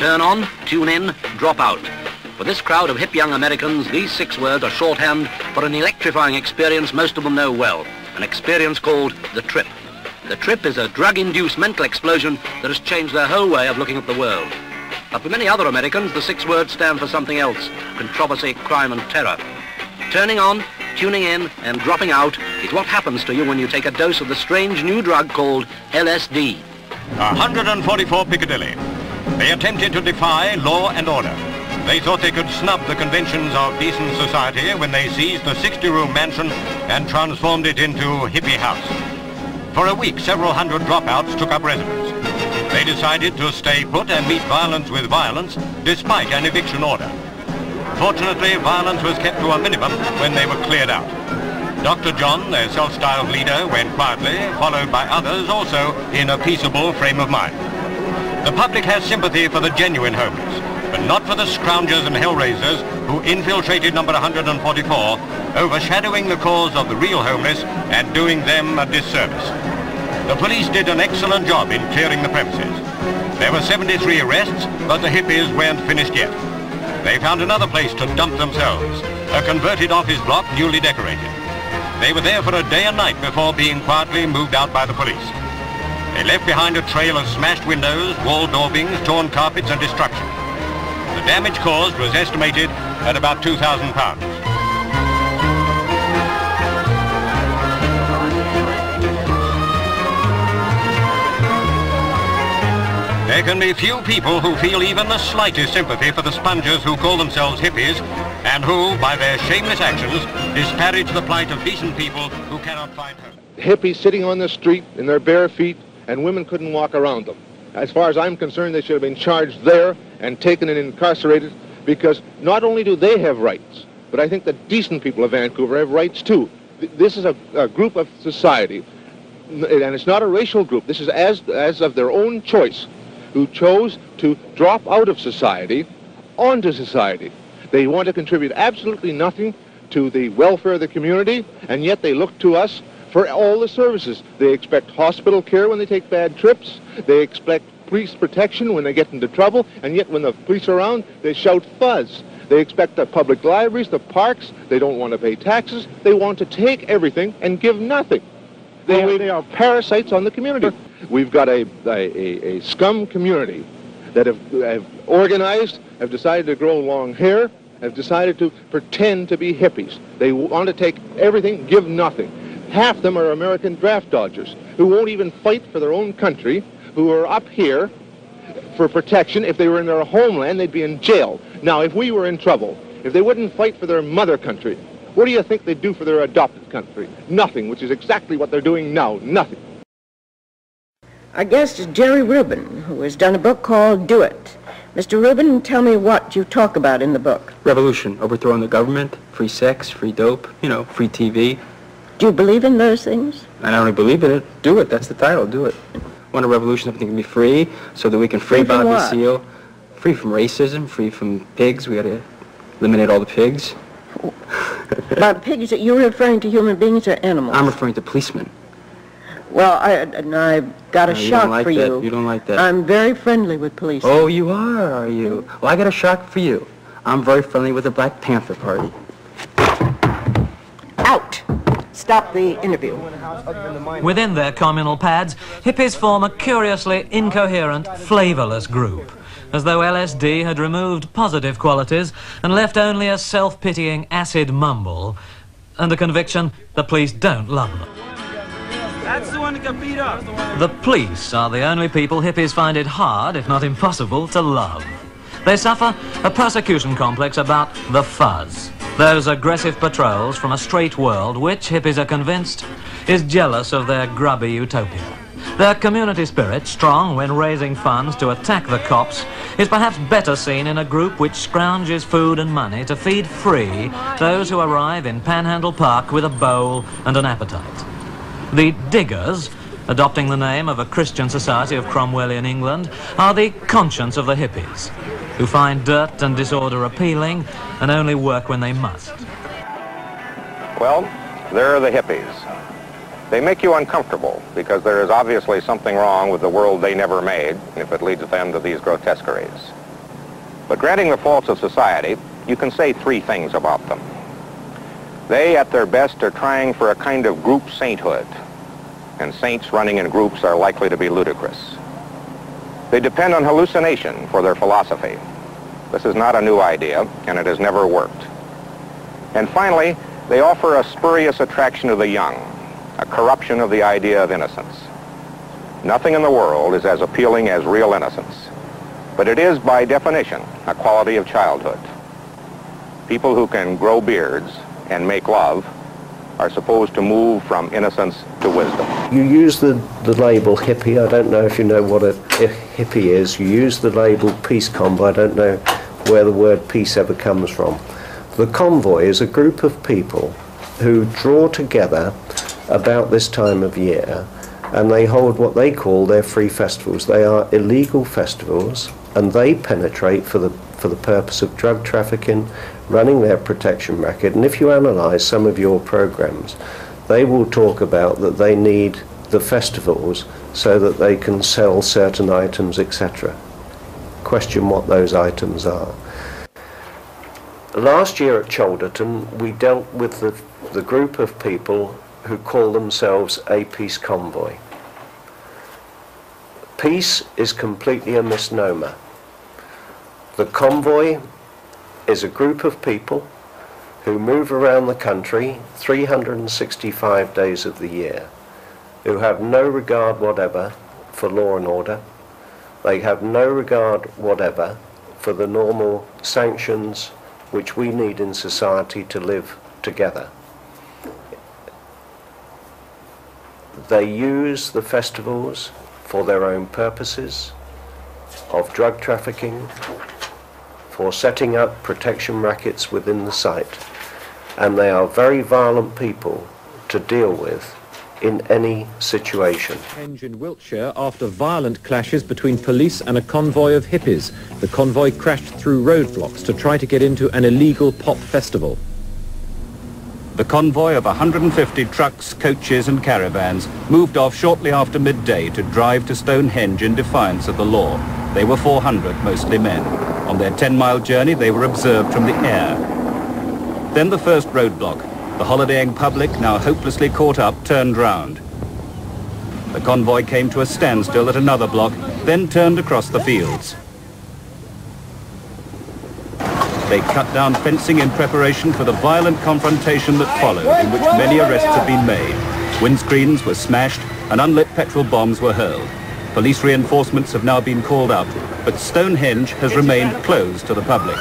Turn on, tune in, drop out. For this crowd of hip young Americans, these 6 words are shorthand for an electrifying experience most of them know well, an experience called the trip. The trip is a drug-induced mental explosion that has changed their whole way of looking at the world. But for many other Americans, the 6 words stand for something else: controversy, crime and terror. Turning on, tuning in and dropping out is what happens to you when you take a dose of the strange new drug called LSD. 144 Piccadilly. They attempted to defy law and order. They thought they could snub the conventions of decent society when they seized the 60-room mansion and transformed it into hippie house. For a week, several hundred dropouts took up residence. They decided to stay put and meet violence with violence despite an eviction order. Fortunately, violence was kept to a minimum when they were cleared out. Dr. John, their self-styled leader, went quietly, followed by others also in a peaceable frame of mind. The public has sympathy for the genuine homeless, but not for the scroungers and hellraisers who infiltrated number 144, overshadowing the cause of the real homeless and doing them a disservice. The police did an excellent job in clearing the premises. There were 73 arrests, but the hippies weren't finished yet. They found another place to dump themselves, a converted office block newly decorated. They were there for a day and night before being quietly moved out by the police. They left behind a trail of smashed windows, wall daubings, torn carpets and destruction. The damage caused was estimated at about £2,000. There can be few people who feel even the slightest sympathy for the spongers who call themselves hippies and who, by their shameless actions, disparage the plight of decent people who cannot find hope. Hippies sitting on the street in their bare feet, and women couldn't walk around them. As far as I'm concerned, they should have been charged there and taken and incarcerated, because not only do they have rights, but I think the decent people of Vancouver have rights too. This is a group of society, and it's not a racial group. This is as of their own choice, who chose to drop out of society onto society. They want to contribute absolutely nothing to the welfare of the community, and yet they look to us for all the services. They expect hospital care when they take bad trips. They expect police protection when they get into trouble, and yet when the police are around, they shout fuzz. They expect the public libraries, the parks. They don't want to pay taxes. They want to take everything and give nothing. They are parasites on the community. We've got a scum community that have organized, have decided to grow long hair, have decided to pretend to be hippies. They want to take everything, give nothing. Half them are American draft dodgers who won't even fight for their own country, who are up here for protection. If they were in their homeland, they'd be in jail. Now, if we were in trouble, if they wouldn't fight for their mother country, what do you think they'd do for their adopted country? Nothing, which is exactly what they're doing now. Nothing. Our guest is Jerry Rubin, who has done a book called Do It. Mr. Rubin, tell me what you talk about in the book. Revolution, overthrowing the government, free sex, free dope, free TV. Do you believe in those things? I not only believe in it, do it. That's the title, do it. Want a revolution, everything can be free, so that we can free Bobby Seale. Free from racism, free from pigs. We got to eliminate all the pigs. By pigs, you're referring to human beings or animals? I'm referring to policemen. Well, I've got a shock for you. You don't like that. I'm very friendly with police. Oh, you are you? Well, I got a shock for you. I'm very friendly with the Black Panther Party. Out. Stop the interview. Within their communal pads, hippies form a curiously incoherent, flavourless group, as though LSD had removed positive qualities and left only a self-pitying acid mumble and a conviction the police don't love them. That's the one that got beat up. The police are the only people hippies find it hard, if not impossible, to love. They suffer a persecution complex about the fuzz, those aggressive patrols from a straight world which, hippies are convinced, is jealous of their grubby utopia. Their community spirit, strong when raising funds to attack the cops, is perhaps better seen in a group which scrounges food and money to feed free those who arrive in Panhandle Park with a bowl and an appetite. The Diggers, adopting the name of a Christian society of Cromwellian England, are the conscience of the hippies, who find dirt and disorder appealing and only work when they must. Well, there are the hippies. They make you uncomfortable because there is obviously something wrong with the world they never made if it leads them to these grotesqueries. But granting the faults of society, you can say three things about them. They, at their best, are trying for a kind of group sainthood, and saints running in groups are likely to be ludicrous. They depend on hallucination for their philosophy. This is not a new idea, and it has never worked. And finally, they offer a spurious attraction to the young, a corruption of the idea of innocence. Nothing in the world is as appealing as real innocence, but it is, by definition, a quality of childhood. People who can grow beards and make love are supposed to move from innocence to wisdom. You use the label hippie. I don't know if you know what a hippie is. You use the label peace convoy. I don't know where the word peace ever comes from. The convoy is a group of people who draw together about this time of year, and they hold what they call their free festivals. They are illegal festivals, and they penetrate for the purpose of drug trafficking, running their protection racket. And if you analyse some of your programs, they will talk about that they need the festivals so that they can sell certain items, etc. Question what those items are. Last year at Cholderton, we dealt with the group of people who call themselves a peace convoy. Peace is completely a misnomer. The convoy is a group of people who move around the country 365 days of the year, who have no regard whatever for law and order. They have no regard whatever for the normal sanctions which we need in society to live together. They use the festivals for their own purposes of drug trafficking, for setting up protection rackets within the site, and they are very violent people to deal with in any situation. Stonehenge in Wiltshire after violent clashes between police and a convoy of hippies. The convoy crashed through roadblocks to try to get into an illegal pop festival. The convoy of 150 trucks, coaches and caravans moved off shortly after midday to drive to Stonehenge in defiance of the law. They were 400, mostly men. On their 10-mile journey, they were observed from the air. Then the first roadblock. The holidaying public, now hopelessly caught up, turned round. The convoy came to a standstill at another block, then turned across the fields. They cut down fencing in preparation for the violent confrontation that followed, in which many arrests had been made. Windscreens were smashed and unlit petrol bombs were hurled. Police reinforcements have now been called up, but Stonehenge has remained closed to the public.